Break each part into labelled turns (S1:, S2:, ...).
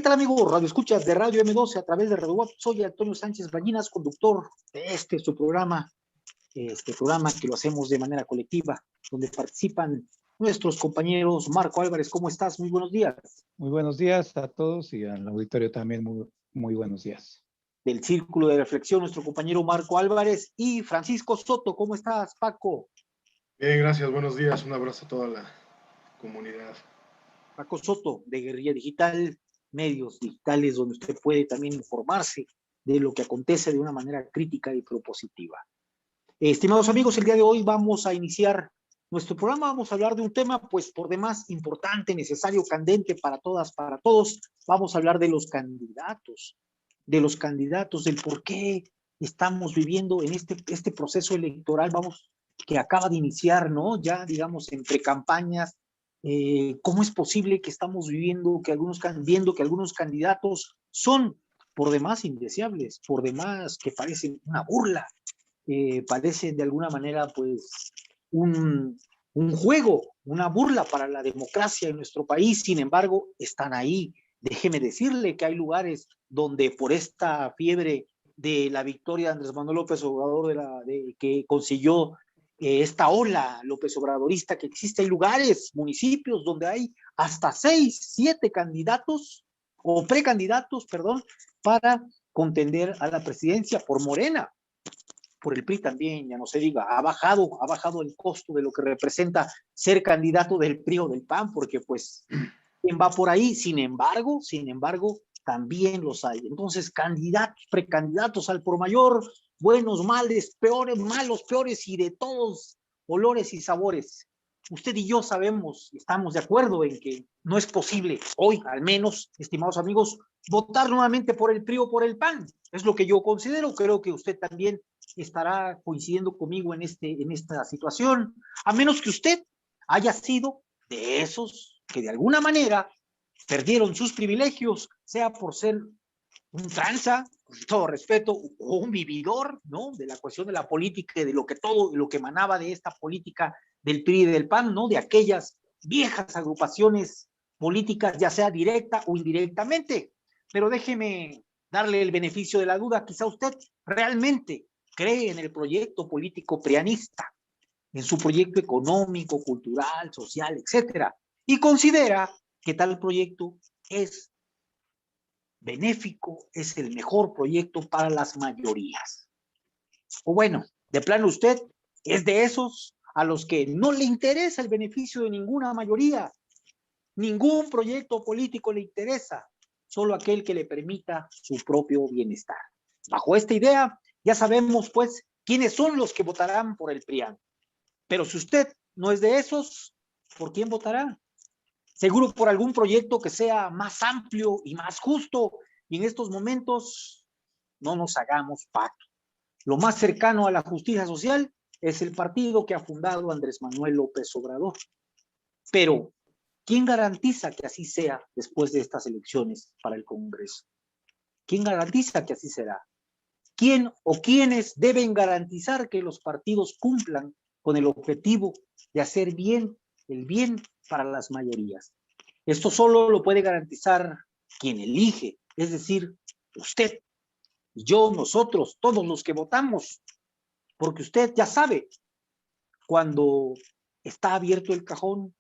S1: tal, amigo? Radio Escuchas de Radio M12 a través de Radio Web. Soy Antonio Sánchez Ballinas, conductor de su programa, este programa que lo hacemos de manera colectiva, donde participan nuestros compañeros. Marco Álvarez, ¿cómo estás? Muy buenos días.
S2: Muy buenos días a todos y al auditorio también muy buenos días.
S1: Del Círculo de Reflexión, nuestro compañero Marco Álvarez y Francisco Soto. ¿Cómo estás, Paco?
S3: Bien, gracias, buenos días, un abrazo a toda la comunidad.
S1: Paco Soto, de Guerrilla Digital, medios digitales donde usted puede también informarse de lo que acontece de una manera crítica y propositiva. Estimados amigos, el día de hoy vamos a iniciar nuestro programa. Vamos a hablar de un tema, pues, por demás importante, necesario, candente para todas, para todos. Vamos a hablar de los candidatos, del por qué estamos viviendo en este proceso electoral, que acaba de iniciar, ¿no? Ya, digamos, entre campañas. ¿Cómo es posible que estamos viendo que algunos candidatos son por demás indeseables, por demás que parecen una burla, parecen de alguna manera pues un juego, una burla para la democracia en nuestro país? Sin embargo, están ahí. Déjeme decirle que hay lugares donde por esta fiebre de la victoria de Andrés Manuel López Obrador, que consiguió esta ola López Obradorista que existe, hay lugares, municipios donde hay hasta 6, 7 candidatos o precandidatos, perdón, para contender a la presidencia por Morena. Por el PRI también, ya no se diga, ha bajado el costo de lo que representa ser candidato del PRI o del PAN, porque pues ¿quién va por ahí? Sin embargo, también los hay. Entonces, candidatos, precandidatos al por mayor, buenos, males, peores, malos, peores y de todos olores y sabores. Usted y yo sabemos, estamos de acuerdo en que no es posible hoy, al menos, estimados amigos, votar nuevamente por el PRI o por el PAN. Es lo que yo considero. Creo que usted también estará coincidiendo conmigo en esta situación, a menos que usted haya sido de esos que de alguna manera perdieron sus privilegios, sea por ser un tranza, con todo respeto, o un vividor, ¿no? De la cuestión de la política y de lo que emanaba de esta política del PRI y del PAN, ¿no? De aquellas viejas agrupaciones políticas, ya sea directa o indirectamente. Pero déjeme darle el beneficio de la duda. Quizá usted realmente cree en el proyecto político prianista, en su proyecto económico, cultural, social, etcétera, y considera que tal proyecto es benéfico, es el mejor proyecto para las mayorías. O bueno, de plano usted es de esos a los que no le interesa el beneficio de ninguna mayoría, ningún proyecto político le interesa, solo aquel que le permita su propio bienestar. Bajo esta idea, ya sabemos pues quiénes son los que votarán por el PRIAN. Pero si usted no es de esos, ¿por quién votará? Seguro por algún proyecto que sea más amplio y más justo. Y en estos momentos no nos hagamos pacto. Lo más cercano a la justicia social es el partido que ha fundado Andrés Manuel López Obrador. Pero, ¿quién garantiza que así sea después de estas elecciones para el Congreso? ¿Quién garantiza que así será? ¿Quién o quiénes deben garantizar que los partidos cumplan con el objetivo de hacer el bien para las mayorías? Esto solo lo puede garantizar quien elige, es decir, usted, yo, nosotros, todos los que votamos, porque usted ya sabe, cuando está abierto el cajón,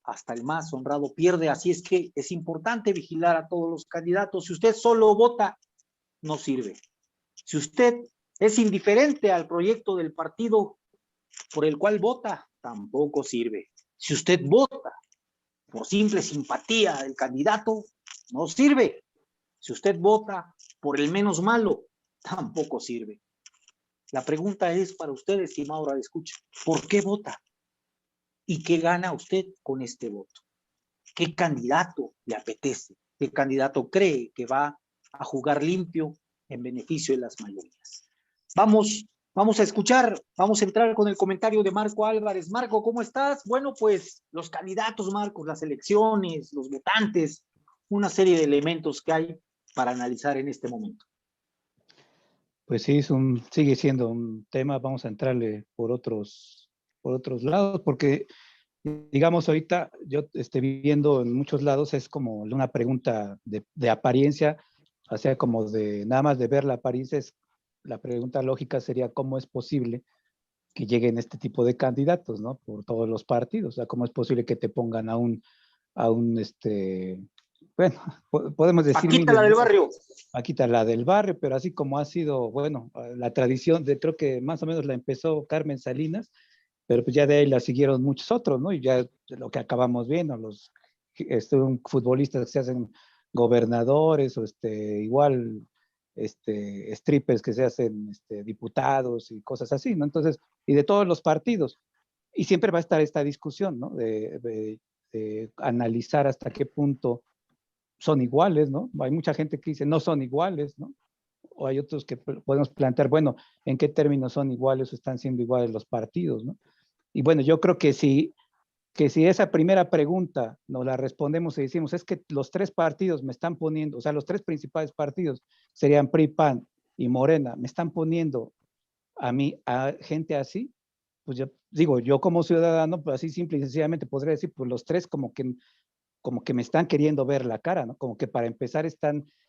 S1: hasta el más honrado pierde. Así es que es importante vigilar a todos los candidatos. Si usted solo vota, no sirve. Si usted es indiferente al proyecto del partido por el cual vota, tampoco sirve. Si usted vota por simple simpatía del candidato, no sirve. Si usted vota por el menos malo, tampoco sirve. La pregunta es para usted, estimado radioescucha, ¿por qué vota? ¿Y qué gana usted con este voto? ¿Qué candidato le apetece? ¿Qué candidato cree que va a jugar limpio en beneficio de las mayorías? Vamos a escuchar, vamos a entrar con el comentario de Marco Álvarez. Marco, ¿cómo estás? Bueno, pues los candidatos, Marcos, las elecciones, los votantes, una serie de elementos que hay para analizar en este momento.
S2: Pues sí, sigue siendo un tema. Vamos a entrarle por otros lados, porque digamos, ahorita yo viendo en muchos lados es como una pregunta de apariencia, o sea, como de nada más de ver la apariencia, la pregunta lógica sería cómo es posible que lleguen este tipo de candidatos, ¿no? Por todos los partidos, o sea, cómo es posible que te pongan a un bueno, podemos decir
S1: Paquita, la
S2: miles,
S1: del
S2: ¿no?
S1: barrio.
S2: Paquita, la del barrio, pero así como ha sido, bueno, la tradición creo que más o menos la empezó Carmen Salinas, pero pues ya de ahí la siguieron muchos otros, ¿no? Y ya lo que acabamos viendo, un futbolistas que se hacen gobernadores o igual strippers que se hacen diputados y cosas así, ¿no? Entonces, y de todos los partidos. Y siempre va a estar esta discusión, ¿no? De analizar hasta qué punto son iguales, ¿no? Hay mucha gente que dice no son iguales, ¿no? O hay otros que podemos plantear, bueno, ¿en qué términos son iguales o están siendo iguales los partidos, ¿no? Y bueno, yo creo que si esa primera pregunta nos la respondemos y decimos, es que los tres partidos me están poniendo, o sea, los tres principales partidos serían PRI, PAN y Morena, me están poniendo a mí, a gente así, pues yo digo, yo como ciudadano, pues así simple y sencillamente podría decir, pues los tres como que me están queriendo ver la cara, ¿no? Como que para empezar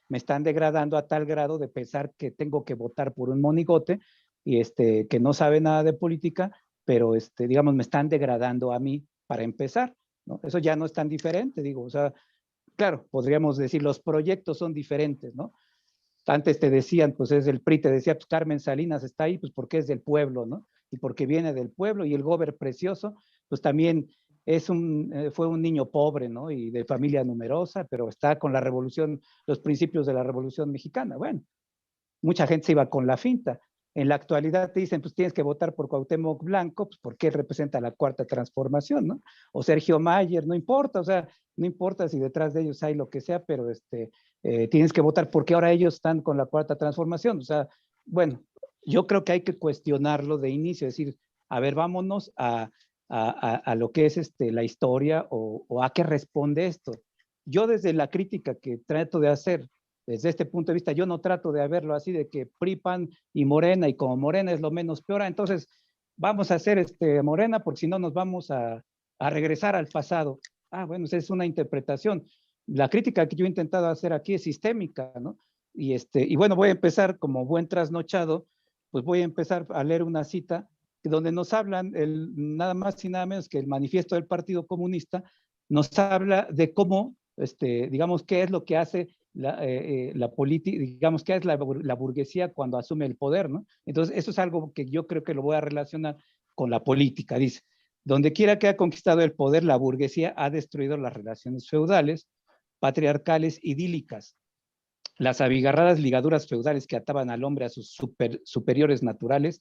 S2: me están degradando a tal grado de pensar que tengo que votar por un monigote y que no sabe nada de política, pero digamos, me están degradando a mí para empezar, ¿no? Eso ya no es tan diferente, digo, o sea, claro, podríamos decir, los proyectos son diferentes, ¿no? Antes te decían, pues es del PRI, te decía, pues Carmen Salinas está ahí, pues porque es del pueblo, ¿no? Y porque viene del pueblo, y el gober precioso, pues también fue un niño pobre, ¿no? Y de familia numerosa, pero está con la revolución, los principios de la revolución mexicana. Bueno, mucha gente se iba con la finta. En la actualidad te dicen, pues tienes que votar por Cuauhtémoc Blanco, pues porque él representa la cuarta transformación, ¿no? O Sergio Mayer, no importa, o sea, no importa si detrás de ellos hay lo que sea, pero tienes que votar porque ahora ellos están con la cuarta transformación. O sea, bueno, yo creo que hay que cuestionarlo de inicio, decir, a ver, vámonos a lo que es la historia o a qué responde esto. Yo desde la crítica que trato de hacer desde este punto de vista, yo no trato de verlo así de que PRI, PAN y Morena, y como Morena es lo menos peor, entonces vamos a hacer Morena porque si no nos vamos a regresar al pasado. Ah, bueno, esa es una interpretación. La crítica que yo he intentado hacer aquí es sistémica, ¿no? Y bueno, voy a empezar como buen trasnochado, pues voy a empezar a leer una cita donde nos hablan nada más y nada menos que el manifiesto del Partido Comunista, nos habla de cómo, digamos, qué es lo que hace la política, digamos, qué es la burguesía cuando asume el poder, ¿no? Entonces, eso es algo que yo creo que lo voy a relacionar con la política. Dice, donde quiera que ha conquistado el poder, la burguesía ha destruido las relaciones feudales, patriarcales, idílicas. Las abigarradas ligaduras feudales que ataban al hombre a sus superiores naturales,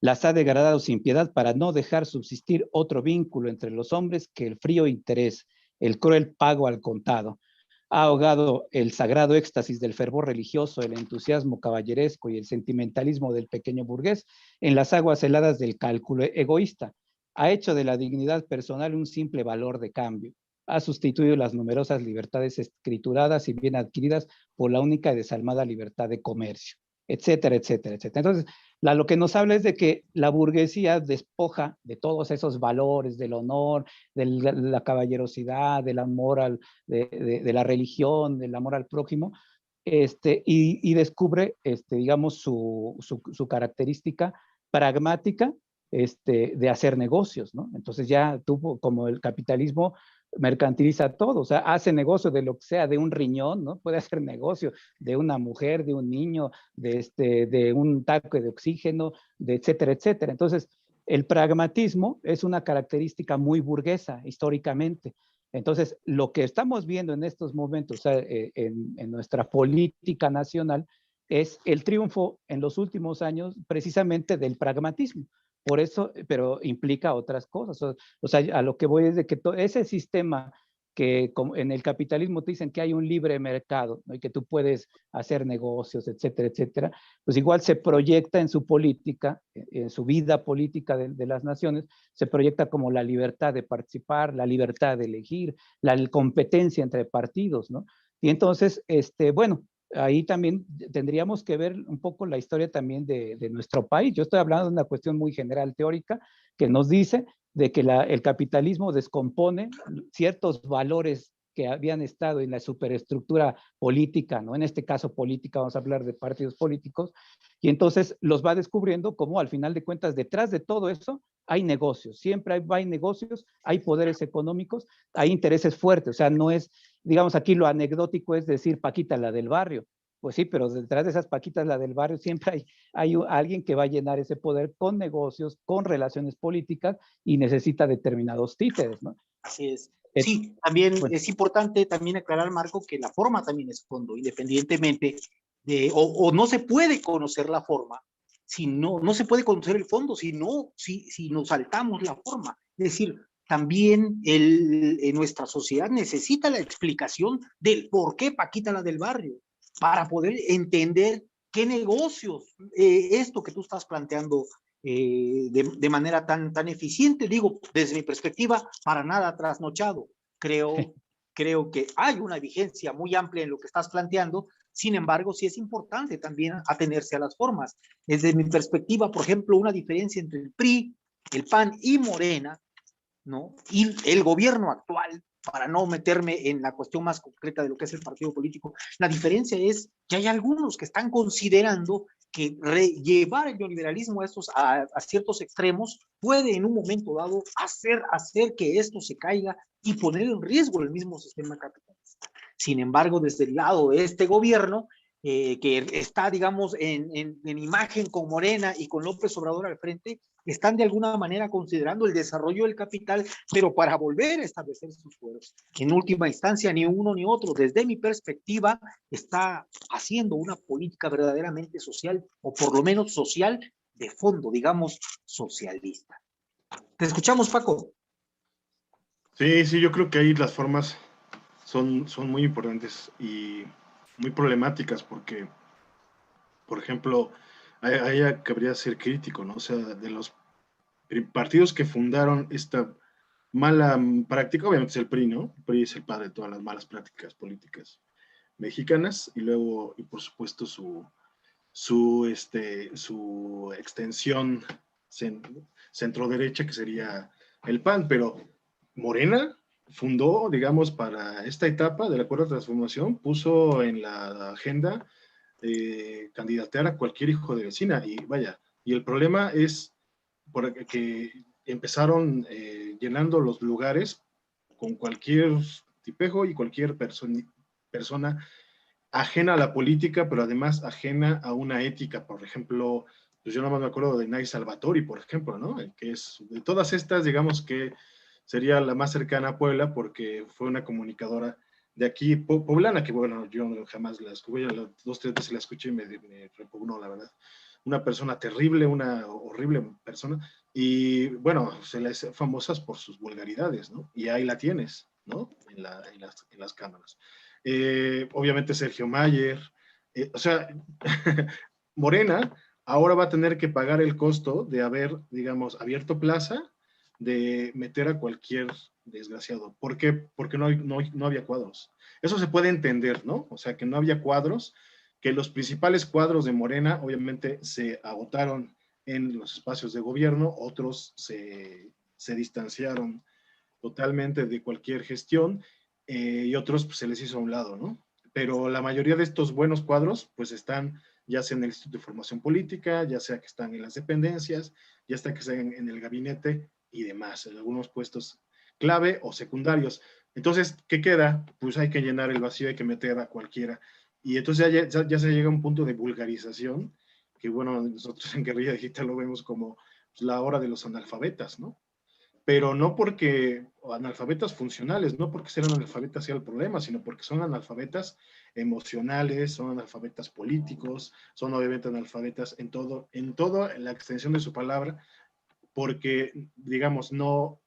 S2: las ha degradado sin piedad para no dejar subsistir otro vínculo entre los hombres que el frío interés, el cruel pago al contado. Ha ahogado el sagrado éxtasis del fervor religioso, el entusiasmo caballeresco y el sentimentalismo del pequeño burgués en las aguas heladas del cálculo egoísta. Ha hecho de la dignidad personal un simple valor de cambio. Ha sustituido las numerosas libertades escrituradas y bien adquiridas por la única y desalmada libertad de comercio, etcétera, etcétera, etcétera. Entonces, lo que nos habla es de que la burguesía despoja de todos esos valores, del honor, de la caballerosidad, del amor de la religión, del amor al prójimo, y descubre, digamos, su característica pragmática de hacer negocios, ¿no? Entonces ya tuvo, como el capitalismo mercantiliza todo, o sea, hace negocio de lo que sea, de un riñón, ¿no? Puede hacer negocio de una mujer, de un niño, de un tanque de oxígeno, de etcétera, etcétera. Entonces, el pragmatismo es una característica muy burguesa históricamente. Entonces, lo que estamos viendo en estos momentos, o sea, en nuestra política nacional, es el triunfo en los últimos años precisamente del pragmatismo. Por eso, pero implica otras cosas. O sea, a lo que voy es de que ese sistema que en el capitalismo te dicen que hay un libre mercado, ¿no? Y que tú puedes hacer negocios, etcétera, etcétera, pues igual se proyecta en su política, en su vida política de las naciones, se proyecta como la libertad de participar, la libertad de elegir, la competencia entre partidos, ¿no? Y entonces, bueno, ahí también tendríamos que ver un poco la historia también de nuestro país. Yo estoy hablando de una cuestión muy general teórica que nos dice de que el capitalismo descompone ciertos valores que habían estado en la superestructura política, ¿no? En este caso política, vamos a hablar de partidos políticos, y entonces los va descubriendo como al final de cuentas detrás de todo eso hay negocios, siempre hay negocios, hay poderes económicos, hay intereses fuertes, o sea, no es, digamos aquí lo anecdótico es decir Paquita la del barrio, pues sí, pero detrás de esas Paquitas la del barrio siempre hay alguien que va a llenar ese poder con negocios, con relaciones políticas y necesita determinados títeres, ¿no?
S1: Así es. Sí, también bueno, es importante también aclarar, Marco, que la forma también es fondo, independientemente de, o no se puede conocer la forma, si no se puede conocer el fondo, si nos saltamos la forma. Es decir, también en nuestra sociedad necesita la explicación del por qué Paquita la del barrio, para poder entender qué negocios, esto que tú estás planteando de manera tan eficiente, digo, desde mi perspectiva, para nada trasnochado. Creo que hay una vigencia muy amplia en lo que estás planteando, sin embargo, sí es importante también atenerse a las formas. Desde mi perspectiva, por ejemplo, una diferencia entre el PRI, el PAN y Morena, ¿no? Y el gobierno actual, para no meterme en la cuestión más concreta de lo que es el partido político, la diferencia es que hay algunos que están considerando que llevar el neoliberalismo a ciertos extremos puede en un momento dado hacer que esto se caiga y poner en riesgo el mismo sistema capitalista. Sin embargo, desde el lado de este gobierno, que está, digamos, en imagen con Morena y con López Obrador al frente, están de alguna manera considerando el desarrollo del capital, pero para volver a establecer sus fueros. En última instancia, ni uno ni otro, desde mi perspectiva, está haciendo una política verdaderamente social, o por lo menos social, de fondo, digamos, socialista. ¿Te escuchamos, Paco?
S3: Sí, yo creo que ahí las formas son muy importantes y muy problemáticas porque, por ejemplo, ahí cabría ser crítico, ¿no? O sea, de los partidos que fundaron esta mala práctica, obviamente es el PRI, ¿no? El PRI es el padre de todas las malas prácticas políticas mexicanas, y luego, y por supuesto, su extensión centro derecha, que sería el PAN, pero Morena fundó, digamos, para esta etapa de la Cuarta Transformación, puso en la agenda candidatear a cualquier hijo de vecina, y vaya, y el problema es que empezaron llenando los lugares con cualquier tipejo y cualquier persona ajena a la política, pero además ajena a una ética. Por ejemplo, pues yo nomás me acuerdo de Nay Salvatori, por ejemplo, ¿no? Que es de todas estas, digamos que sería la más cercana a Puebla, porque fue una comunicadora de aquí, poblana, que bueno, yo jamás la escuché, 2, 3 veces la escuché y me repugnó, la verdad. Una persona terrible, una horrible persona, y bueno, se les famosas por sus vulgaridades, ¿no? Y ahí la tienes, ¿no? En las cámaras. Obviamente Sergio Mayer, o sea, Morena ahora va a tener que pagar el costo de haber, digamos, abierto plaza, de meter a cualquier desgraciado. ¿Por qué? Porque no había cuadros. Eso se puede entender, ¿no? O sea, que no había cuadros, que los principales cuadros de Morena obviamente se agotaron en los espacios de gobierno, otros se distanciaron totalmente de cualquier gestión, y otros pues, se les hizo a un lado, ¿no? Pero la mayoría de estos buenos cuadros pues están ya sea en el Instituto de Formación Política, ya sea que están en las dependencias, ya sea que están en el gabinete y demás, en algunos puestos clave o secundarios. Entonces, ¿qué queda? Pues hay que llenar el vacío, hay que meter a cualquiera. Y entonces ya se llega a un punto de vulgarización, que bueno, nosotros en Guerrilla Digital lo vemos como pues, la hora de los analfabetas, ¿no? Pero no porque analfabetas funcionales, no porque ser analfabetas sea el problema, sino porque son analfabetas emocionales, son analfabetas políticos, son obviamente analfabetas en toda la extensión de su palabra, porque, digamos, no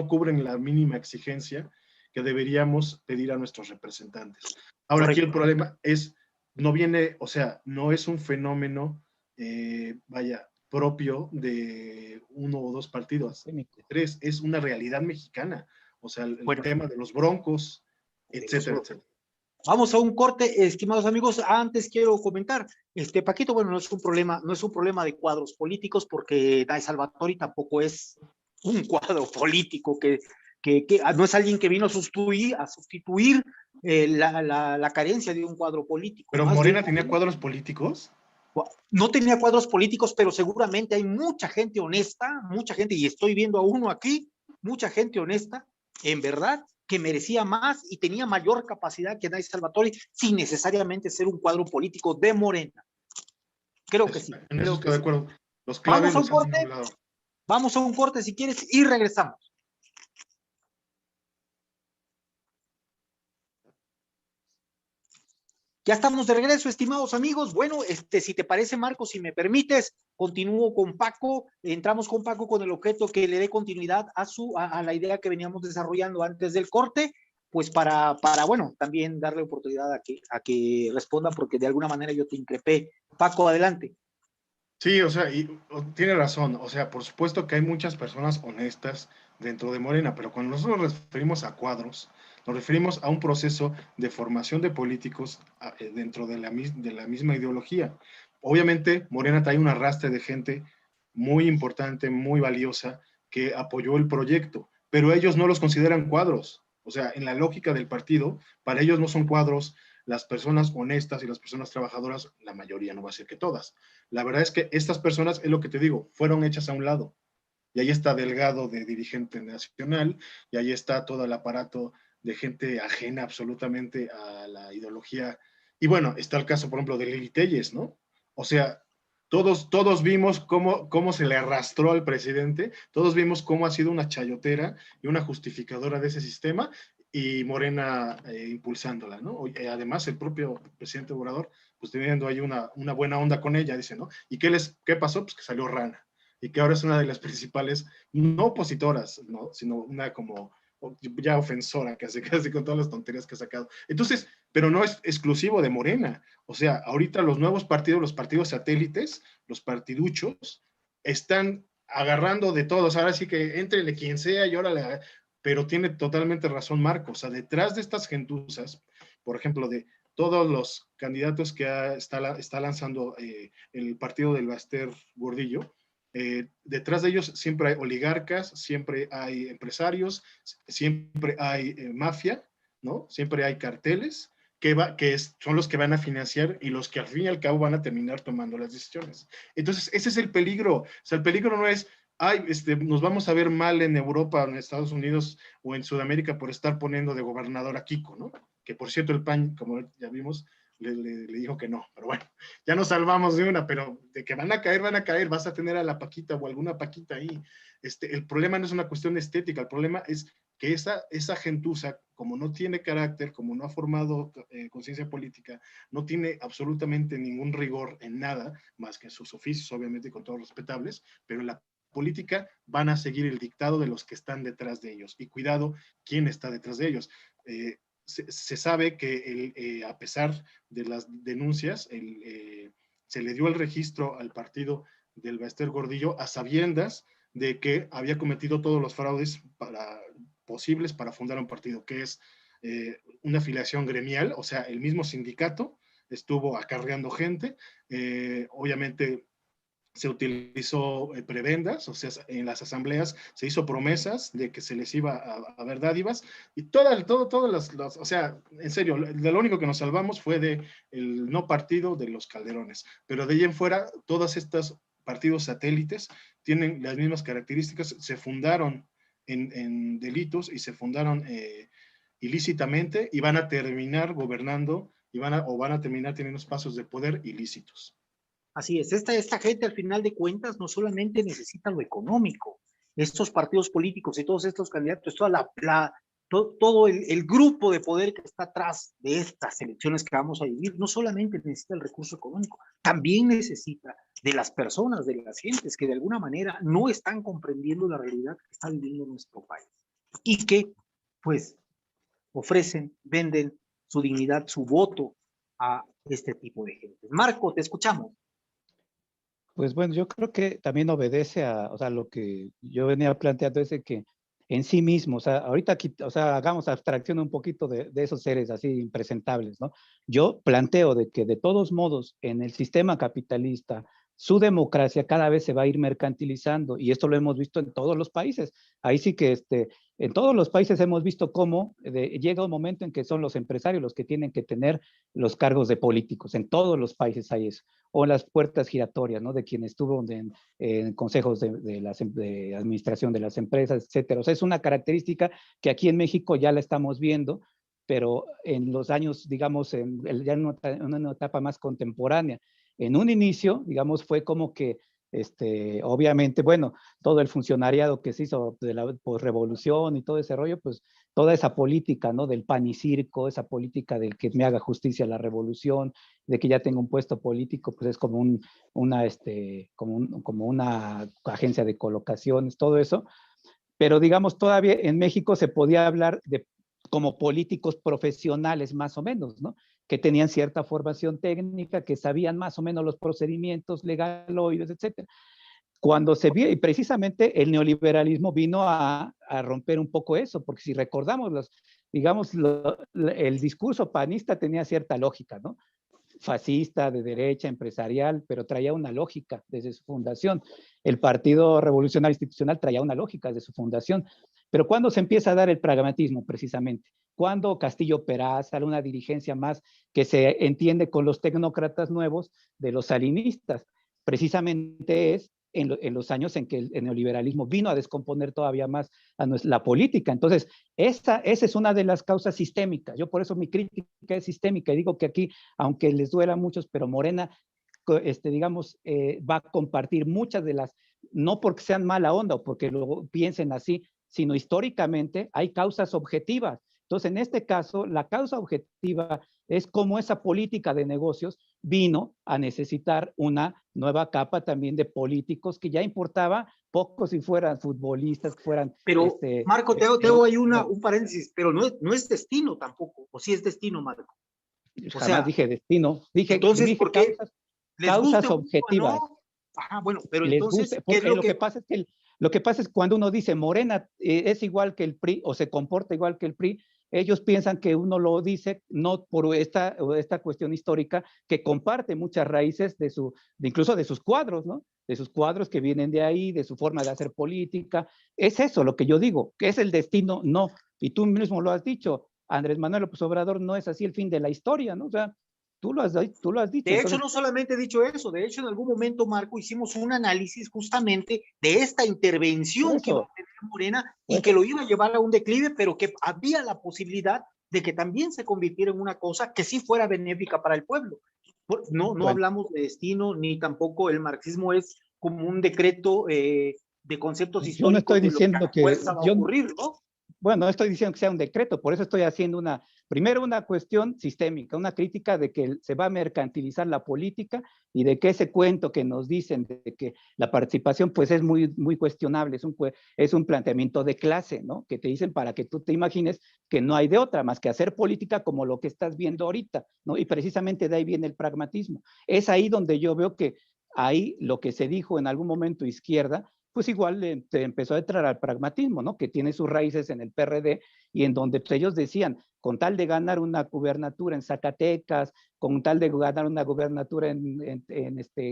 S3: cubren la mínima exigencia que deberíamos pedir a nuestros representantes. Ahora, aquí el problema es, no viene, o sea, no es un fenómeno, propio de 1 o 2 partidos, de 3, es una realidad mexicana, o sea, el tema de los broncos, etcétera, etcétera.
S1: Vamos a un corte, estimados amigos. Antes quiero comentar, Paquito, bueno, no es un problema de cuadros políticos, porque Nay Salvatori tampoco es un cuadro político que no es alguien que vino a sustituir la carencia de un cuadro político.
S3: Pero
S1: Más
S3: Morena
S1: bien,
S3: tenía cuadros políticos.
S1: no tenía cuadros políticos, pero seguramente hay mucha gente honesta, mucha gente, y estoy viendo a uno aquí, mucha gente honesta, en verdad, que merecía más y tenía mayor capacidad que Nay Salvatore sin necesariamente ser un cuadro político de Morena. Creo que sí.
S3: En eso
S1: Creo
S3: estoy
S1: que
S3: de
S1: sí.
S3: acuerdo. Los
S1: Vamos
S3: claves
S1: a un
S3: los hacen a un
S1: corte,
S3: lado.
S1: vamos a un corte si quieres y regresamos. Ya estamos de regreso, estimados amigos. Bueno, si te parece, Marco, si me permites, continúo con Paco. Entramos con Paco con el objeto que le dé continuidad a la idea que veníamos desarrollando antes del corte, pues bueno, también darle oportunidad a que responda, porque de alguna manera yo te increpé. Paco, adelante.
S3: Sí, o sea, tiene razón. O sea, por supuesto que hay muchas personas honestas dentro de Morena, pero cuando nosotros nos referimos a cuadros, nos referimos a un proceso de formación de políticos dentro de la misma ideología. Obviamente, Morena trae un arrastre de gente muy importante, muy valiosa, que apoyó el proyecto, pero ellos no los consideran cuadros. O sea, en la lógica del partido, para ellos no son cuadros las personas honestas y las personas trabajadoras, la mayoría, no va a ser que todas. La verdad es que estas personas, es lo que te digo, fueron hechas a un lado. Y ahí está Delgado de dirigente nacional, y ahí está todo el aparato de gente ajena absolutamente a la ideología. Y bueno, está el caso, por ejemplo, de Lili Telles, ¿no? O sea, todos vimos cómo se le arrastró al presidente, todos vimos cómo ha sido una chayotera y una justificadora de ese sistema, y Morena impulsándola, ¿no? Además, el propio presidente Obrador, pues teniendo ahí una buena onda con ella, dice, ¿no? ¿Y qué pasó? Pues que salió rana, y que ahora es una de las principales, no opositoras, ¿no? Sino una como ya ofensora, casi con todas las tonterías que ha sacado. Entonces, pero no es exclusivo de Morena. O sea, ahorita los nuevos partidos, los partidos satélites, los partiduchos, están agarrando de todos. Ahora sí que entrele quien sea y órale, pero tiene totalmente razón Marco. O sea, detrás de estas gentuzas, por ejemplo, de todos los candidatos que está lanzando el partido del Baster Gordillo, detrás de ellos siempre hay oligarcas, siempre hay empresarios, siempre hay mafia, ¿no? Siempre hay carteles son los que van a financiar y los que al fin y al cabo van a terminar tomando las decisiones. Entonces, ese es el peligro. O sea, el peligro no es, nos vamos a ver mal en Europa, en Estados Unidos o en Sudamérica por estar poniendo de gobernador a Kiko, ¿no? Que por cierto el PAN, como ya vimos, le dijo que no, pero bueno, ya nos salvamos de una, pero de que van a caer, vas a tener a la Paquita o alguna Paquita ahí. El problema no es una cuestión estética, el problema es que esa gentuza, como no tiene carácter, como no ha formado conciencia política, no tiene absolutamente ningún rigor en nada, más que en sus oficios, obviamente, con todos respetables, pero en la política van a seguir el dictado de los que están detrás de ellos. Y cuidado, ¿quién está detrás de ellos? Se sabe que a pesar de las denuncias, se le dio el registro al partido del Baester Gordillo a sabiendas de que había cometido todos los fraudes posibles para fundar un partido, que es una afiliación gremial, o sea, el mismo sindicato estuvo acarreando gente, obviamente se utilizó prebendas, o sea, en las asambleas se hizo promesas de que se les iba a dar dádivas, y todas las, o sea, en serio, de lo único que nos salvamos fue de el no partido de los Calderones, pero de ahí en fuera, todas estas partidos satélites tienen las mismas características, se fundaron en delitos y se fundaron ilícitamente y van a terminar gobernando o van a terminar teniendo espacios de poder ilícitos.
S1: Así es, esta gente al final de cuentas no solamente necesita lo económico, estos partidos políticos y todos estos candidatos, todo el grupo de poder que está atrás de estas elecciones que vamos a vivir, no solamente necesita el recurso económico, también necesita de las personas, de las gentes que de alguna manera no están comprendiendo la realidad que está viviendo nuestro país y que pues ofrecen, venden su dignidad, su voto a este tipo de gente. Marco, te escuchamos.
S2: Pues bueno, yo creo que también obedece o sea, lo que yo venía planteando es de que en sí mismo, o sea, ahorita aquí, o sea, hagamos abstracción un poquito de esos seres así impresentables, ¿no? Yo planteo de que de todos modos, en el sistema capitalista su democracia cada vez se va a ir mercantilizando, y esto lo hemos visto en todos los países. Ahí sí que en todos los países hemos visto cómo llega un momento en que son los empresarios los que tienen que tener los cargos de políticos. En todos los países hay eso. O en las puertas giratorias, ¿no? De quien estuvo en consejos de administración de las empresas, etcétera. O sea, es una característica que aquí en México ya la estamos viendo, pero en los años, digamos, ya en una etapa más contemporánea. En un inicio, digamos, fue como que, obviamente, bueno, todo el funcionariado que se hizo de la posrevolución y todo ese rollo, pues toda esa política, ¿no? Del pan y circo, esa política del que me haga justicia la revolución, de que ya tenga un puesto político, pues es como como una agencia de colocaciones, todo eso. Pero digamos, todavía en México se podía hablar de como políticos profesionales más o menos, ¿no? Que tenían cierta formación técnica, que sabían más o menos los procedimientos legaloides, etcétera. Cuando se vio, y precisamente el neoliberalismo vino a romper un poco eso, porque si recordamos, digamos, el discurso panista tenía cierta lógica, ¿no? Fascista, de derecha, empresarial, pero traía una lógica desde su fundación. El Partido Revolucionario Institucional traía una lógica desde su fundación. Pero ¿cuándo se empieza a dar el pragmatismo, precisamente? Cuando Castillo Peraza, una dirigencia más que se entiende con los tecnócratas nuevos de los salinistas, precisamente es en los años en que el neoliberalismo vino a descomponer todavía más a la política. Entonces, esa es una de las causas sistémicas. Yo por eso mi crítica es sistémica y digo que aquí, aunque les duela a muchos, pero Morena, digamos, va a compartir muchas de las, no porque sean mala onda o porque lo piensen así, sino históricamente hay causas objetivas. Entonces, en este caso, la causa objetiva es cómo esa política de negocios vino a necesitar una nueva capa también de políticos que ya importaba poco si fueran futbolistas, que fueran...
S1: Pero, Marco, te hago ahí un paréntesis, pero no es destino tampoco, o sí es destino, Marco.
S2: O jamás dije destino, dije
S1: ¿por qué?
S2: Causas objetivas.
S1: ¿No? Ajá, bueno, pero
S2: les
S1: entonces,
S2: guste, porque lo que pasa es que lo que pasa es cuando uno dice Morena es igual que el PRI o se comporta igual que el PRI, ellos piensan que uno lo dice no por esta cuestión histórica que comparte muchas raíces incluso de sus cuadros, ¿no? De sus cuadros que vienen de ahí, de su forma de hacer política. Es eso lo que yo digo, que es el destino, no. Y tú mismo lo has dicho, Andrés Manuel López Obrador no es así el fin de la historia, ¿no? O sea, tú lo has dicho.
S1: De hecho, no solamente he dicho eso, de hecho, en algún momento, Marco, hicimos un análisis justamente de esta intervención que iba a tener Morena y que lo iba a llevar a un declive, pero que había la posibilidad de que también se convirtiera en una cosa que sí fuera benéfica para el pueblo. No hablamos de destino, ni tampoco el marxismo es como un decreto de conceptos históricos.
S2: Yo no estoy diciendo que
S1: va a ocurrir, ¿no?
S2: Bueno, no estoy diciendo que sea un decreto, por eso estoy haciendo primero una cuestión sistémica, una crítica de que se va a mercantilizar la política y de que ese cuento que nos dicen de que la participación pues es muy, muy cuestionable, es un planteamiento de clase, ¿no? Que te dicen para que tú te imagines que no hay de otra más que hacer política como lo que estás viendo ahorita, ¿no? Y precisamente de ahí viene el pragmatismo. Es ahí donde yo veo que ahí lo que se dijo en algún momento izquierda, pues igual empezó a entrar al pragmatismo, ¿no? Que tiene sus raíces en el PRD y en donde pues, ellos decían, con tal de ganar una gubernatura en Zacatecas, con tal de ganar una gubernatura en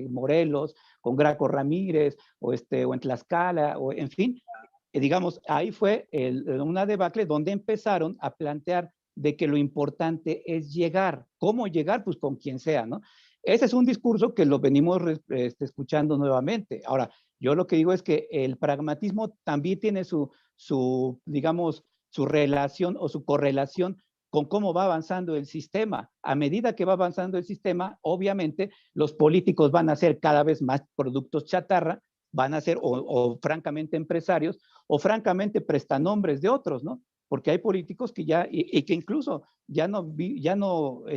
S2: Morelos, con Graco Ramírez, o en Tlaxcala, o en fin, digamos, ahí fue una debacle donde empezaron a plantear de que lo importante es llegar. ¿Cómo llegar? Pues con quien sea, ¿no? Ese es un discurso que lo venimos escuchando nuevamente. Ahora, yo lo que digo es que el pragmatismo también tiene digamos, su relación o su correlación con cómo va avanzando el sistema. A medida que va avanzando el sistema, obviamente, los políticos van a hacer cada vez más productos chatarra, van a ser o francamente empresarios, o francamente prestanombres de otros, ¿no? Porque hay políticos que ya, y que incluso ya no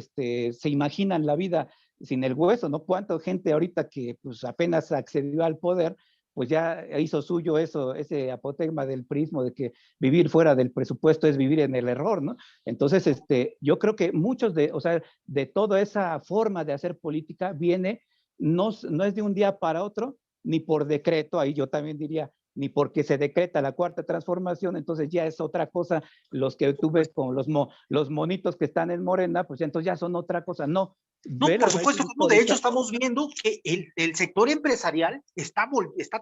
S2: se imaginan la vida sin el hueso, ¿no? Cuánta gente ahorita que pues apenas accedió al poder, pues ya hizo suyo ese apotegma del prismo de que vivir fuera del presupuesto es vivir en el error, ¿no? Entonces, yo creo que muchos de toda esa forma de hacer política viene, no es de un día para otro, ni por decreto, ahí yo también diría, ni porque se decreta la cuarta transformación, entonces ya es otra cosa, los que tú ves con los monitos que están en Morena, pues entonces ya son otra cosa, no,
S1: No, por supuesto que no. De hecho, estamos viendo que el sector empresarial está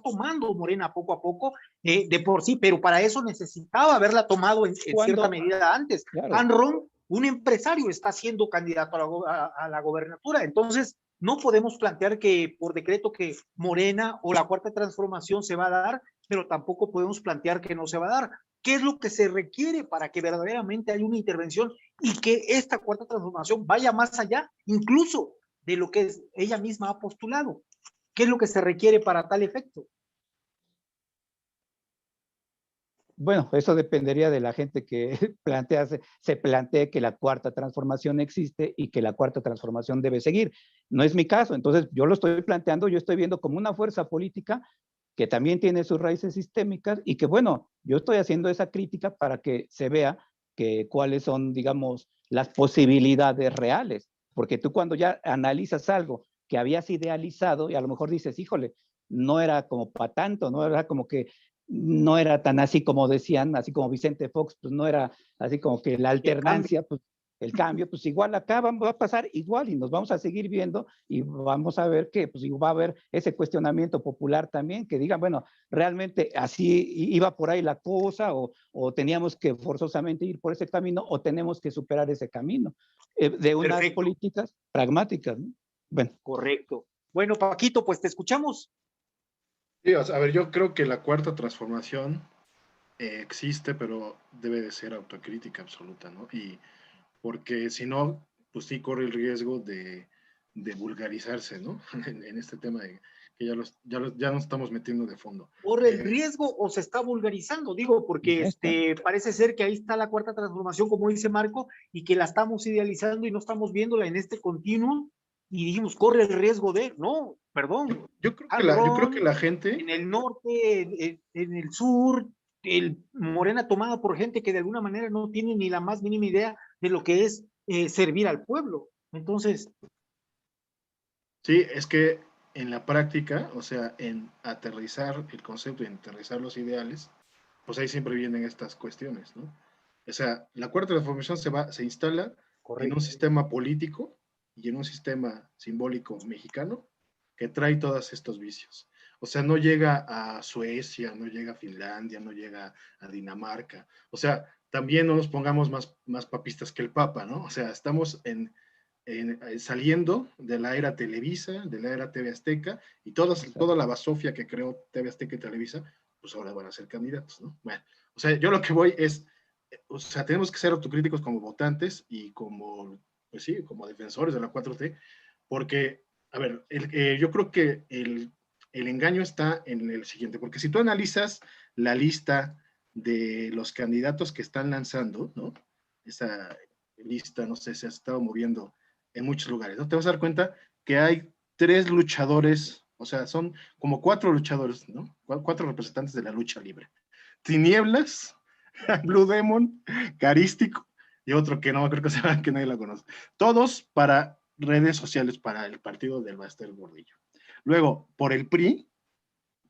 S1: tomando Morena poco a poco, de por sí, pero para eso necesitaba haberla tomado en cierta medida antes. Claro. Anron, un empresario, está siendo candidato a la gobernatura. Entonces, no podemos plantear que por decreto que Morena o la Cuarta Transformación se va a dar, pero tampoco podemos plantear que no se va a dar. ¿Qué es lo que se requiere para que verdaderamente haya una intervención y que esta Cuarta Transformación vaya más allá, incluso de lo que ella misma ha postulado? ¿Qué es lo que se requiere para tal efecto?
S2: Bueno, eso dependería de la gente que se plantee que la Cuarta Transformación existe y que la Cuarta Transformación debe seguir. No es mi caso, entonces yo lo estoy planteando, yo estoy viendo como una fuerza política que también tiene sus raíces sistémicas y que, bueno, yo estoy haciendo esa crítica para que se vea que cuáles son, digamos, las posibilidades reales. Porque tú cuando ya analizas algo que habías idealizado y a lo mejor dices, híjole, no era como para tanto, no era como que no era tan así como decían, así como Vicente Fox, pues no era así como que la alternancia, pues el cambio, pues igual acá va a pasar igual y nos vamos a seguir viendo y vamos a ver que pues va a haber ese cuestionamiento popular también, que digan, bueno, realmente así iba por ahí la cosa o teníamos que forzosamente ir por ese camino o tenemos que superar ese camino de unas Perfecto. Políticas pragmáticas, ¿no?
S1: Bueno. Correcto. Bueno, Paquito, pues te escuchamos.
S3: Sí, a ver, yo creo que la Cuarta Transformación existe, pero debe de ser autocrítica absoluta, ¿no? Y porque si no, pues sí corre el riesgo de vulgarizarse, ¿no? en este tema de que ya nos estamos metiendo de fondo.
S1: ¿Corre el riesgo o se está vulgarizando? Digo, porque parece ser que ahí está la Cuarta Transformación, como dice Marco, y que la estamos idealizando y no estamos viéndola en este continuum, y dijimos, corre el riesgo de, no, perdón.
S3: Yo creo que la gente...
S1: En el norte, en el sur, el Morena tomada por gente que de alguna manera no tiene ni la más mínima idea de lo que es servir al pueblo. Entonces...
S3: Sí, es que en la práctica, o sea, en aterrizar el concepto y en aterrizar los ideales, pues ahí siempre vienen estas cuestiones, ¿no? O sea, la Cuarta Transformación se instala Correcto. En un sistema político y en un sistema simbólico mexicano que trae todos estos vicios. O sea, no llega a Suecia, no llega a Finlandia, no llega a Dinamarca. O sea, también no nos pongamos más papistas que el Papa, ¿no? O sea, estamos saliendo de la era Televisa, de la era TV Azteca, y toda la basofia que creó TV Azteca y Televisa, pues ahora van a ser candidatos, ¿no? Bueno, o sea, yo lo que voy es, o sea, tenemos que ser autocríticos como votantes y como, pues sí, como defensores de la 4T, porque, a ver, yo creo que el engaño está en el siguiente, porque si tú analizas la lista de los candidatos que están lanzando, ¿no? Esa lista, no sé, se ha estado moviendo en muchos lugares, ¿no? Te vas a dar cuenta que hay 3 luchadores, o sea, son como 4 luchadores, ¿no? 4 representantes de la lucha libre. Tinieblas, Blue Demon, Carístico y otro que no, creo que se llama, que nadie la conoce. Todos para redes sociales, para el partido del Baster Gordillo. Luego, por el PRI,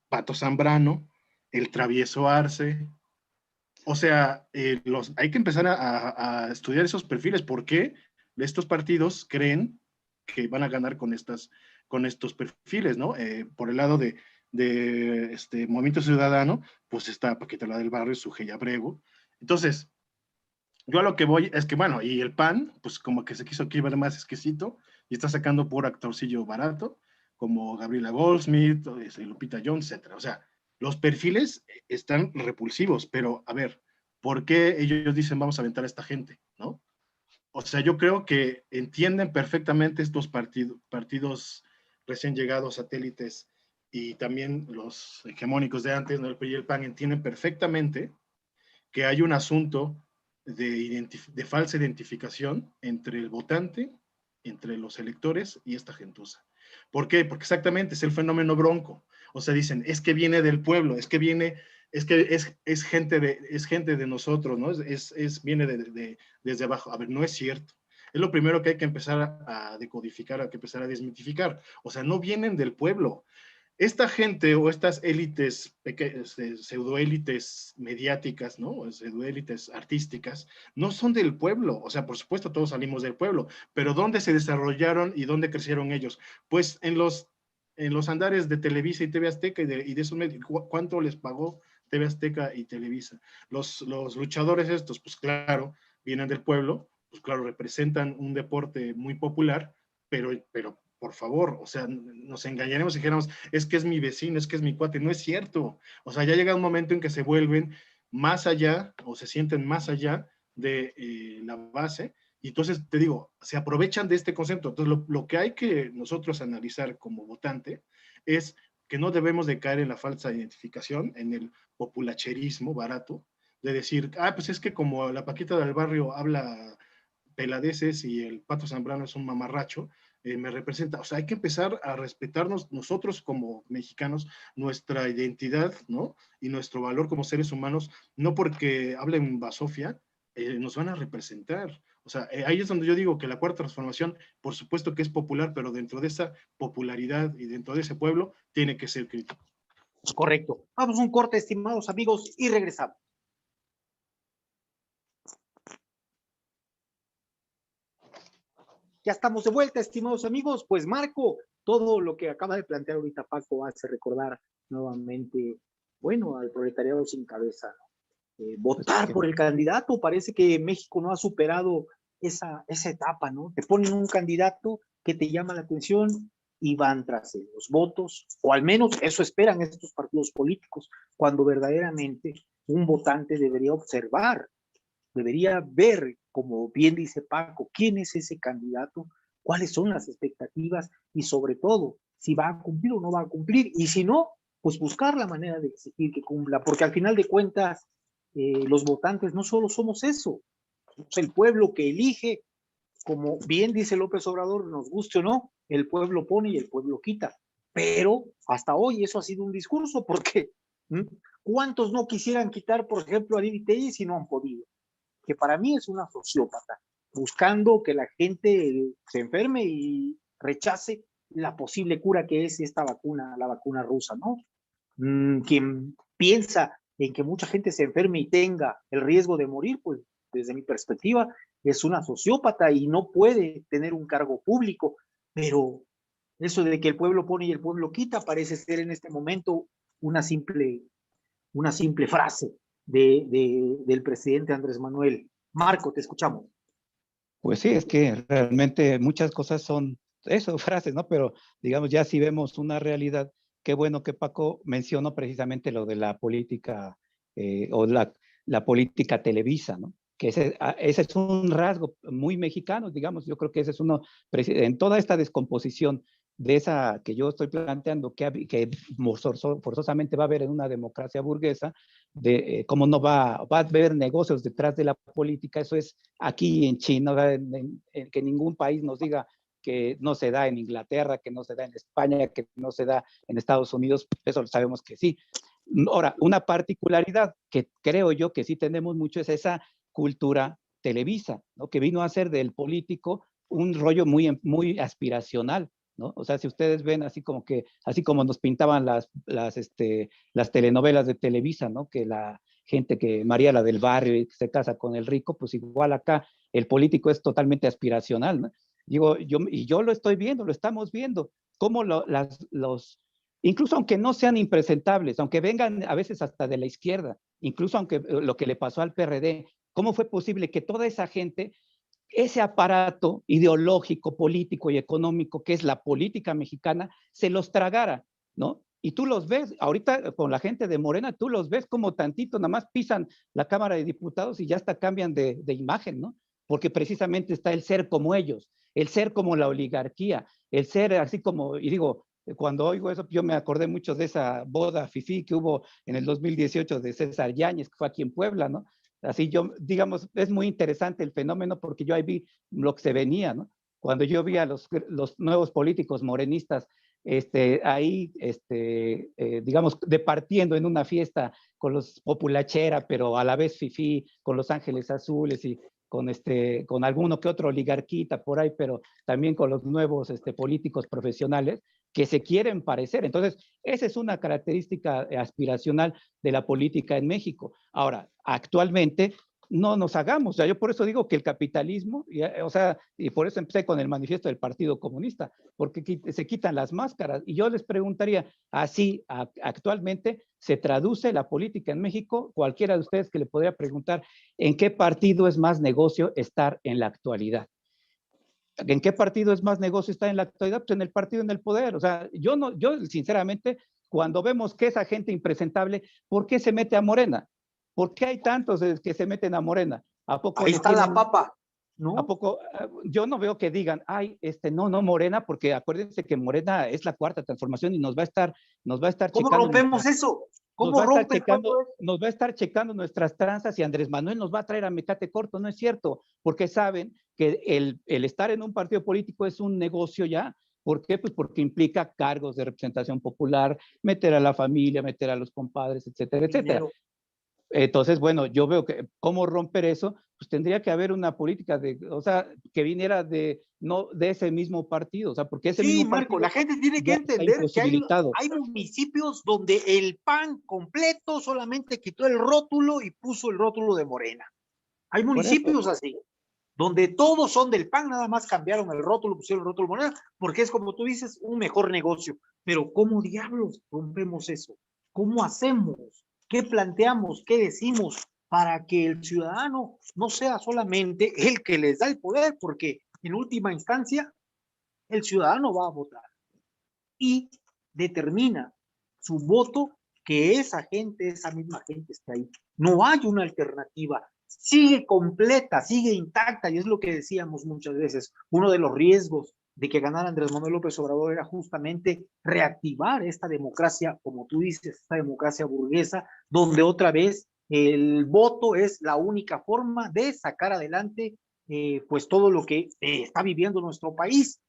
S3: Pato Zambrano, el Travieso Arce. O sea, hay que empezar a estudiar esos perfiles. ¿Por qué estos partidos creen que van a ganar con estos perfiles, ¿no? Por el lado de Movimiento Ciudadano, pues está Paquita la del Barrio, Sujei Abrego. Entonces, yo a lo que voy es que, bueno, y el PAN, pues como que se quiso aquí ver más exquisito y está sacando por actorcillo barato, como Gabriela Goldsmith, Lupita Jones, etc. O sea, los perfiles están repulsivos, pero a ver, ¿por qué ellos dicen vamos a aventar a esta gente, no? O sea, yo creo que entienden perfectamente estos partidos recién llegados, satélites, y también los hegemónicos de antes, ¿no? El PRI y el PAN, entienden perfectamente que hay un asunto de falsa identificación entre el votante, entre los electores y esta gentuza. ¿Por qué? Porque exactamente es el fenómeno bronco. O sea, dicen, es que viene del pueblo, es que es gente de nosotros, ¿no? Viene desde abajo. A ver, no es cierto. Es lo primero que hay que empezar a decodificar, hay que empezar a desmitificar. O sea, no vienen del pueblo. esta gente o estas élites, pseudoélites mediáticas, ¿no? Pseudoélites artísticas, no son del pueblo. O sea, por supuesto, todos salimos del pueblo, pero ¿dónde se desarrollaron y dónde crecieron ellos? Pues en los andares de Televisa y TV Azteca y de esos medios. ¿Cuánto les pagó TV Azteca y Televisa? Los luchadores estos, pues claro, vienen del pueblo, pues claro, representan un deporte muy popular, pero por favor, o sea, nos engañaremos y dijéramos, es que es mi vecino, es que es mi cuate. No es cierto. O sea, ya llega un momento en que se vuelven más allá o se sienten más allá de la base. Y entonces, te digo, se aprovechan de este concepto. Entonces, lo que hay que nosotros analizar como votante es que no debemos de caer en la falsa identificación, en el populacherismo barato, de decir, pues es que como la Paquita del barrio habla peladeces y el Pato Zambrano es un mamarracho, me representa. O sea, hay que empezar a respetarnos nosotros como mexicanos, nuestra identidad, ¿no? Y nuestro valor como seres humanos, no porque hablen basofia, nos van a representar. O sea, ahí es donde yo digo que la cuarta transformación, por supuesto que es popular, pero dentro de esa popularidad y dentro de ese pueblo, tiene que ser crítico.
S1: Correcto. Vamos a un corte, estimados amigos, y regresamos. Ya estamos de vuelta, estimados amigos. Pues Marco, todo lo que acaba de plantear ahorita Paco hace recordar nuevamente, bueno, al proletariado sin cabeza, ¿no? Votar por el candidato, parece que México no ha superado esa etapa, ¿no? Te ponen un candidato que te llama la atención y van tras él. Los votos, o al menos eso esperan estos partidos políticos, cuando verdaderamente un votante debería observar, debería ver, como bien dice Paco, quién es ese candidato, cuáles son las expectativas y sobre todo, si va a cumplir o no va a cumplir, y si no, pues buscar la manera de exigir que cumpla, porque al final de cuentas, los votantes no solo somos eso, somos el pueblo que elige, como bien dice López Obrador, nos guste o no, el pueblo pone y el pueblo quita, pero hasta hoy eso ha sido un discurso, porque ¿cuántos no quisieran quitar, por ejemplo, a Lili Telles y no han podido? Que para mí es una sociópata, buscando que la gente se enferme y rechace la posible cura que es esta vacuna, la vacuna rusa, ¿no? Quien piensa en que mucha gente se enferme y tenga el riesgo de morir, pues desde mi perspectiva es una sociópata y no puede tener un cargo público, pero eso de que el pueblo pone y el pueblo quita parece ser en este momento una simple frase del presidente Andrés Manuel. Marco, te escuchamos.
S2: Pues sí, es que realmente muchas cosas son eso, frases, ¿no? Pero digamos, ya si vemos una realidad, qué bueno que Paco mencionó precisamente lo de la política o la política televisa, ¿no? Que ese es un rasgo muy mexicano, digamos, yo creo que ese es uno, en toda esta descomposición de esa que yo estoy planteando, que forzosamente va a haber en una democracia burguesa, de cómo no va a haber negocios detrás de la política, eso es aquí en China, en que ningún país nos diga que no se da en Inglaterra, que no se da en España, que no se da en Estados Unidos, eso lo sabemos que sí. Ahora, una particularidad que creo yo que sí tenemos mucho es esa cultura televisa, ¿no? Que vino a ser del político un rollo muy, muy aspiracional, ¿no? O sea, si ustedes ven así como nos pintaban las telenovelas de Televisa, ¿no? Que la gente que María la del barrio se casa con el rico, pues igual acá el político es totalmente aspiracional, ¿no? Digo, yo lo estoy viendo, lo estamos viendo, cómo incluso aunque no sean impresentables, aunque vengan a veces hasta de la izquierda, incluso aunque lo que le pasó al PRD, ¿cómo fue posible que toda esa gente, ese aparato ideológico, político y económico que es la política mexicana, se los tragara, ¿no? Y tú los ves, ahorita con la gente de Morena, tú los ves como tantito, nada más pisan la Cámara de Diputados y ya hasta cambian de imagen, ¿no? Porque precisamente está el ser como ellos, el ser como la oligarquía, el ser así como, y digo, cuando oigo eso, yo me acordé mucho de esa boda fifí que hubo en el 2018 de César Yáñez, que fue aquí en Puebla, ¿no? Así yo, digamos, es muy interesante el fenómeno porque yo ahí vi lo que se venía, ¿no? Cuando yo vi a los nuevos políticos morenistas ahí, digamos, departiendo en una fiesta con los populachera, pero a la vez fifí, con Los Ángeles Azules y con alguno que otro oligarquita por ahí, pero también con los nuevos políticos profesionales, que se quieren parecer. Entonces, esa es una característica aspiracional de la política en México. Ahora, actualmente no nos hagamos, o sea, yo por eso digo que el capitalismo, o sea, y por eso empecé con el manifiesto del Partido Comunista, porque se quitan las máscaras. Y yo les preguntaría, así actualmente se traduce la política en México, cualquiera de ustedes que le podría preguntar, ¿en qué partido es más negocio estar en la actualidad? ¿En qué partido es más negocio estar en la actualidad? Pues en el partido en el poder. O sea, yo sinceramente, cuando vemos que esa gente impresentable, ¿por qué se mete a Morena? ¿Por qué hay tantos que se meten a Morena? ¿A poco
S1: Ahí
S2: le
S1: está la
S2: tienen,
S1: papa,
S2: a
S1: ¿no?
S2: poco? Yo no veo que digan, ay, no, Morena, porque acuérdense que Morena es la cuarta transformación y nos va a estar
S1: ¿Cómo
S2: checando
S1: rompemos eso?
S2: nos
S1: ¿Cómo
S2: va a estar
S1: rompen todo
S2: checando,
S1: eso?
S2: nos va a estar checando nuestras tranzas y Andrés Manuel nos va a traer a mecate corto. No es cierto, porque saben que el estar en un partido político es un negocio ya. ¿Por qué? Pues porque implica cargos de representación popular, meter a la familia, meter a los compadres, etcétera, etcétera.
S1: Dinero.
S2: Entonces, bueno, yo veo que cómo romper eso, pues tendría que haber una política o sea, que viniera no de ese mismo partido, o sea, porque ese
S1: Sí,
S2: mismo
S1: Marco, la
S2: partido
S1: gente tiene que
S2: ya está
S1: entender que
S2: imposibilitado.
S1: hay municipios donde el PAN completo solamente quitó el rótulo y puso el rótulo de Morena. Hay
S2: Por eso,
S1: municipios así, donde todos son del PAN, nada más cambiaron el rótulo, pusieron el rótulo de Morena, porque es como tú dices, un mejor negocio. Pero ¿cómo diablos rompemos eso? ¿Cómo hacemos? ¿Qué planteamos? ¿Qué decimos? Para que el ciudadano no sea solamente el que les da el poder, porque en última instancia el ciudadano va a votar y determina su voto que esa misma gente está ahí. No hay una alternativa. Sigue completa, sigue intacta, y es lo que decíamos muchas veces. Uno de los riesgos de que ganara Andrés Manuel López Obrador era justamente reactivar esta democracia, como tú dices, esta democracia burguesa, donde otra vez el voto es la única forma de sacar adelante pues todo lo que está viviendo nuestro país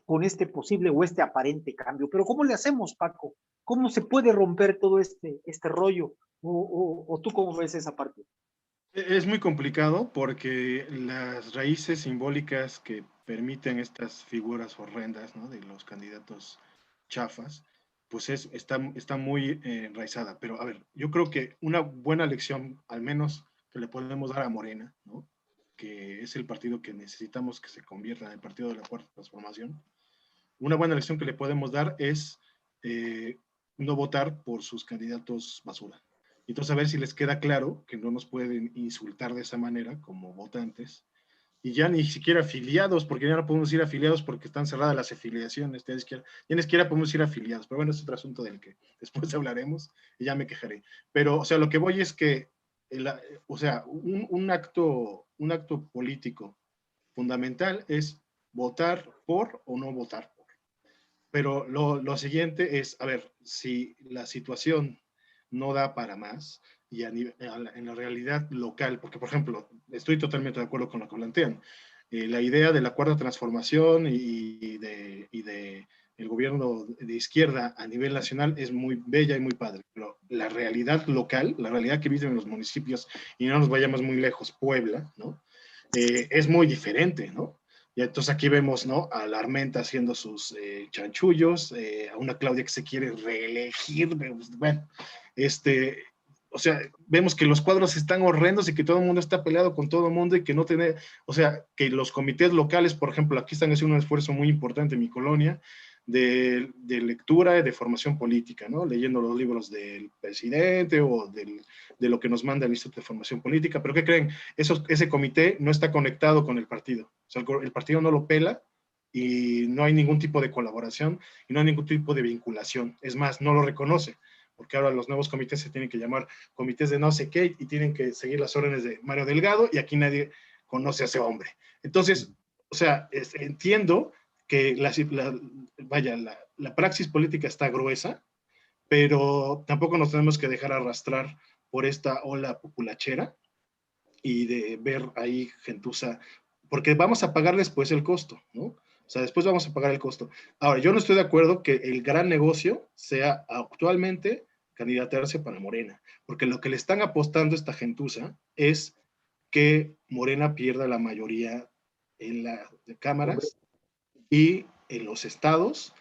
S1: con este posible o este aparente cambio. Pero ¿cómo le hacemos, Paco? ¿Cómo se puede romper todo este rollo? ¿O tú cómo ves esa parte?
S3: Es muy complicado porque las raíces simbólicas que permiten estas figuras horrendas, ¿no?, de los candidatos chafas, pues está muy enraizada. Pero a ver, yo creo que una buena lección, al menos que le podemos dar a Morena, ¿no?, que es el partido que necesitamos que se convierta en el partido de la Cuarta Transformación, una buena lección que le podemos dar es eh, no votar por sus candidatos basura. Entonces, a ver si les queda claro que no nos pueden insultar de esa manera como votantes, y ya ni siquiera afiliados, porque ya no podemos ir afiliados porque están cerradas las afiliaciones, ya ni siquiera podemos ir afiliados, pero bueno, es otro asunto del que después hablaremos y ya me quejaré. Pero, o sea, lo que voy es que, o sea, un acto político fundamental es votar por o no votar. Pero lo siguiente es, a ver, si la situación no da para más y en la realidad local, porque por ejemplo, estoy totalmente de acuerdo con lo que plantean, la idea de la cuarta transformación y de el gobierno de izquierda a nivel nacional es muy bella y muy padre, pero la realidad local, la realidad que viven en los municipios, y no nos vayamos muy lejos, Puebla, ¿no? Es muy diferente, ¿no? Y entonces aquí vemos, ¿no?, a la Armenta haciendo sus chanchullos, a una Claudia que se quiere reelegir, bueno, o sea, vemos que los cuadros están horrendos y que todo el mundo está peleado con todo el mundo y que no tiene, o sea, que los comités locales, por ejemplo, aquí están haciendo un esfuerzo muy importante en mi colonia de lectura y de formación política, ¿no? Leyendo los libros del presidente o de lo que nos manda el Instituto de Formación Política, pero ¿qué creen? Ese comité no está conectado con el partido, o sea, el partido no lo pela y no hay ningún tipo de colaboración y no hay ningún tipo de vinculación, es más, no lo reconoce, porque ahora los nuevos comités se tienen que llamar comités de no sé qué y tienen que seguir las órdenes de Mario Delgado y aquí nadie conoce a ese hombre. Entonces, o sea, entiendo que la praxis política está gruesa, pero tampoco nos tenemos que dejar arrastrar por esta ola populachera y de ver ahí gentuza, porque vamos a pagar después el costo, ¿no? O sea, después vamos a pagar el costo. Ahora, yo no estoy de acuerdo que el gran negocio sea actualmente candidatarse para Morena, porque lo que le están apostando a esta gentuza es que Morena pierda la mayoría en las cámaras y en los estados,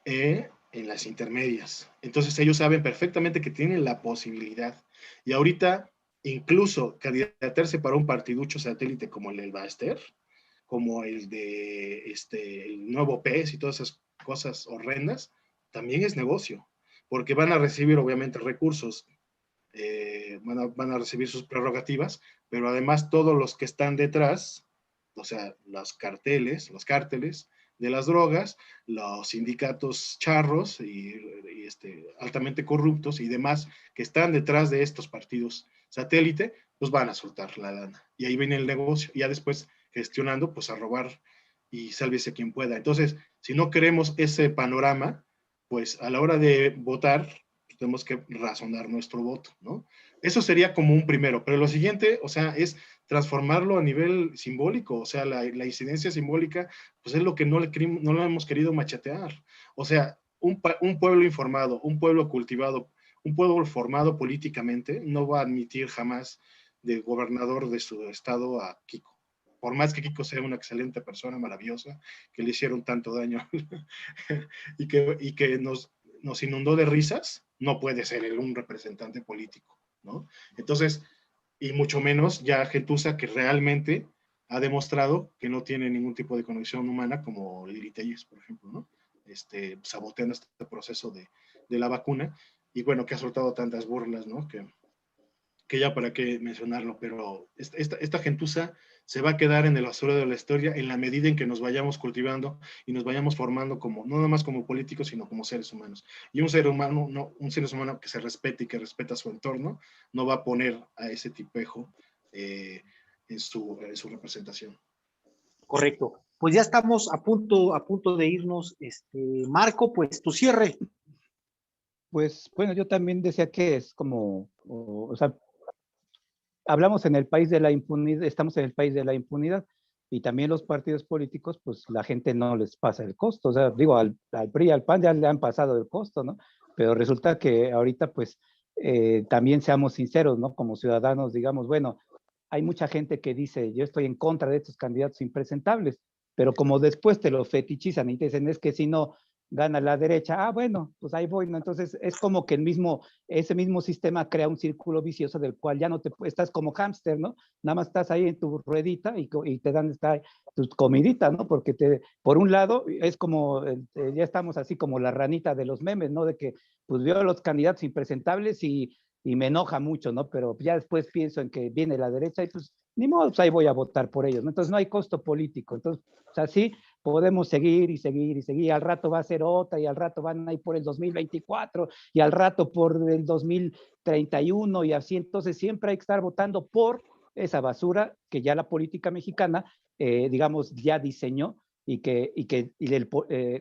S3: en las intermedias. Entonces ellos saben perfectamente que tienen la posibilidad. Y ahorita, incluso candidatarse para un partiducho satélite como el del Baester, como el de el nuevo PES y todas esas cosas horrendas, también es negocio, porque van a recibir obviamente recursos, van a recibir sus prerrogativas, pero además todos los que están detrás, o sea, los cárteles de las drogas, los sindicatos charros y altamente corruptos y demás que están detrás de estos partidos satélite, pues van a soltar la lana. Y ahí viene el negocio, y ya después gestionando, pues a robar y sálvese quien pueda. Entonces, si no queremos ese panorama, pues a la hora de votar, pues tenemos que razonar nuestro voto, ¿no? Eso sería como un primero, pero lo siguiente, o sea, es transformarlo a nivel simbólico, o sea, la incidencia simbólica, pues es lo que no lo hemos querido machetear. O sea, un pueblo informado, un pueblo cultivado, un pueblo formado políticamente, no va a admitir jamás de gobernador de su estado a Kiko. Por más que Kiko sea una excelente persona, maravillosa, que le hicieron tanto daño y que nos inundó de risas, no puede ser él un representante político, ¿no? Entonces, y mucho menos ya Gentuza, que realmente ha demostrado que no tiene ningún tipo de conexión humana, como Lili Telles, por ejemplo, ¿no? Saboteando este proceso de la vacuna, y bueno, que ha soltado tantas burlas, ¿no? Que ya para qué mencionarlo, pero esta gentuza se va a quedar en el basurero de la historia en la medida en que nos vayamos cultivando y nos vayamos formando como, no nada más como políticos, sino como seres humanos. Y un ser humano, no, un ser humano que se respete y que respeta su entorno, no va a poner a ese tipejo en su representación.
S1: Correcto. Pues ya estamos a punto de irnos. Marco, pues tu cierre.
S2: Pues bueno, yo también decía que es como, o sea, hablamos en el país de la impunidad, estamos en el país de la impunidad y también los partidos políticos, pues la gente no les pasa el costo. O sea, digo, al PRI, al PAN ya le han pasado el costo, ¿no? Pero resulta que ahorita, pues, también seamos sinceros, ¿no? Como ciudadanos, digamos, bueno, hay mucha gente que dice, yo estoy en contra de estos candidatos impresentables, pero como después te lo fetichizan y te dicen, es que si no gana la derecha, bueno, pues ahí voy, ¿no? Entonces es como que ese mismo sistema crea un círculo vicioso del cual ya no estás como hámster, ¿no? Nada más estás ahí en tu ruedita y te dan tus comiditas, ¿no? Porque por un lado es como, ya estamos así como la ranita de los memes, ¿no? De que pues veo a los candidatos impresentables y me enoja mucho, ¿no? Pero ya después pienso en que viene la derecha y pues ni modo, pues ahí voy a votar por ellos, ¿no? Entonces no hay costo político. Entonces, o sea, sí podemos seguir y seguir y seguir, al rato va a ser otra y al rato van a ir por el 2024 y al rato por el 2031 y así. Entonces siempre hay que estar votando por esa basura que ya la política mexicana, digamos, ya diseñó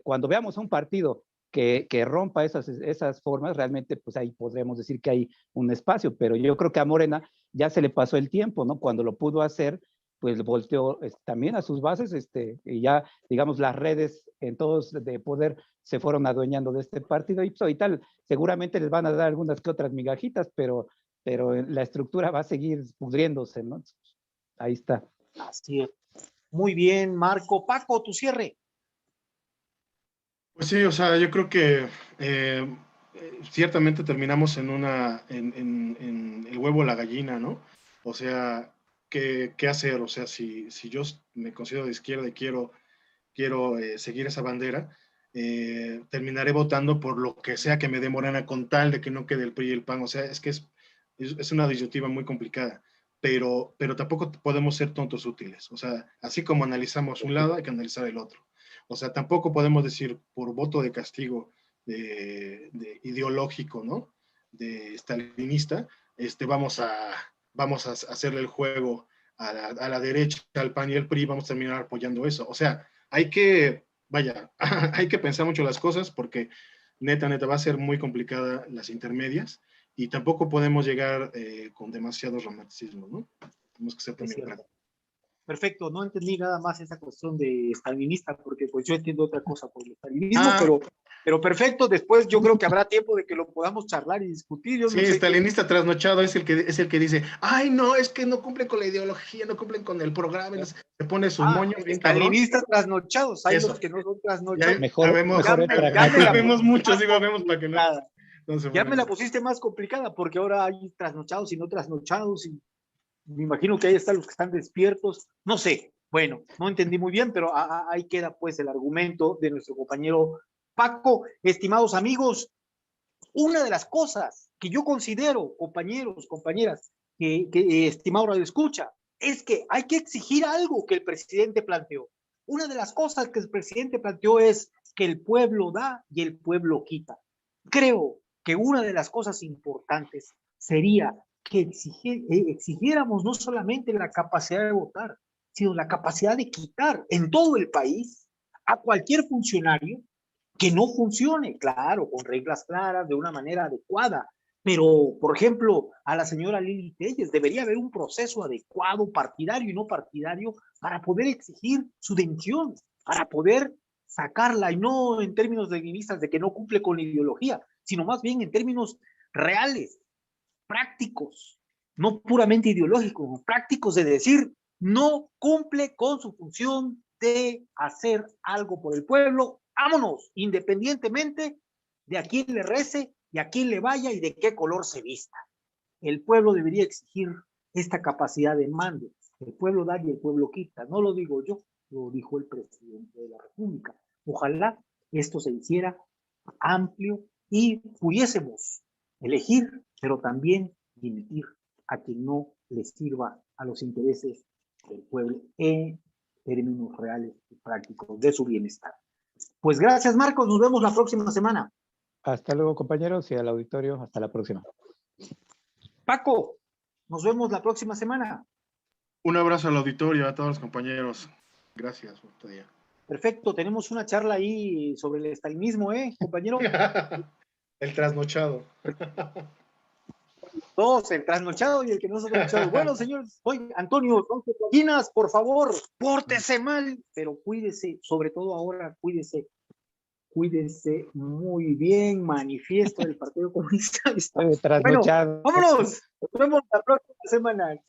S2: cuando veamos a un partido que rompa esas formas, realmente pues ahí podremos decir que hay un espacio, pero yo creo que a Morena ya se le pasó el tiempo, ¿no? Cuando lo pudo hacer, pues volteó también a sus bases, y ya, digamos, las redes en todos de poder se fueron adueñando de este partido y tal, seguramente les van a dar algunas que otras migajitas, pero la estructura va a seguir pudriéndose, ¿no? Ahí está.
S1: Así es. Muy bien, Marco. Paco, tu cierre.
S3: Pues sí, o sea, yo creo que ciertamente terminamos en el huevo o la gallina, ¿no? O sea, ¿qué hacer? O sea, si yo me considero de izquierda y quiero seguir esa bandera, terminaré votando por lo que sea que me dé Morena con tal de que no quede el PRI y el PAN. O sea, es que es una disyuntiva muy complicada, pero tampoco podemos ser tontos útiles. O sea, así como analizamos un lado, hay que analizar el otro. O sea, tampoco podemos decir por voto de castigo ideológico, ¿no? De stalinista, vamos a hacerle el juego a la derecha, al PAN y el PRI, vamos a terminar apoyando eso. O sea, hay que pensar mucho las cosas porque neta, va a ser muy complicada las intermedias y tampoco podemos llegar con demasiado romanticismo, ¿no? Tenemos que ser también prácticos.
S1: Perfecto, no entendí nada más esa cuestión de stalinista, porque pues yo entiendo otra cosa por el stalinismo, pero perfecto, después yo creo que habrá tiempo de que lo podamos charlar y discutir. Yo
S3: Sí,
S1: no sé
S3: stalinista trasnochado es el que dice, ay, no, es que no cumplen con la ideología, no cumplen con el programa, se pone sus moños bien cabrón.
S1: Stalinistas trasnochados, hay
S3: Eso.
S1: los que no son trasnochados.
S2: Mejor el
S1: ya
S2: pragmatismo.
S3: Vemos muchos, digo, vemos para que no.
S1: Ya me la pusiste más complicada, porque ahora hay trasnochados y no trasnochados, y me imagino que ahí están los que están despiertos, no sé, bueno, no entendí muy bien, pero ahí queda pues el argumento de nuestro compañero Paco. Estimados amigos, una de las cosas que yo considero, compañeros, compañeras, que estimado Radio Escucha, es que hay que exigir algo que el presidente planteó. Una de las cosas que el presidente planteó es que el pueblo da y el pueblo quita. Creo que una de las cosas importantes sería que exigiéramos no solamente la capacidad de votar, sino la capacidad de quitar en todo el país a cualquier funcionario que no funcione, claro, con reglas claras, de una manera adecuada. Pero, por ejemplo, a la señora Lili Telles debería haber un proceso adecuado, partidario y no partidario, para poder exigir su dimisión, para poder sacarla, y no en términos legitimistas de que no cumple con la ideología, sino más bien en términos reales, prácticos, no puramente ideológicos, prácticos de decir, no cumple con su función de hacer algo por el pueblo, vámonos, independientemente de a quién le rece y a quién le vaya y de qué color se vista. El pueblo debería exigir esta capacidad de mando. El pueblo da y el pueblo quita. No lo digo yo, lo dijo el presidente de la República. Ojalá esto se hiciera amplio y pudiésemos elegir, pero también dimitir a quien no les sirva a los intereses del pueblo en términos reales y prácticos de su bienestar. Pues gracias, Marcos, nos vemos la próxima semana.
S2: Hasta luego, compañeros, y al auditorio, hasta la próxima.
S1: Paco, nos vemos la próxima semana.
S3: Un abrazo al auditorio, a todos los compañeros. Gracias por tu día.
S1: Perfecto, tenemos una charla ahí sobre el estalinismo, compañero.
S3: El trasnochado.
S1: Dos, el trasnochado y el que no se ha trasnochado. Bueno, señores, oye, Antonio, Guinas, por favor, pórtese mal, pero cuídese, sobre todo ahora, cuídese muy bien, manifiesto del Partido Comunista.
S2: Trasnochado.
S1: Bueno, vámonos, nos vemos la próxima semana.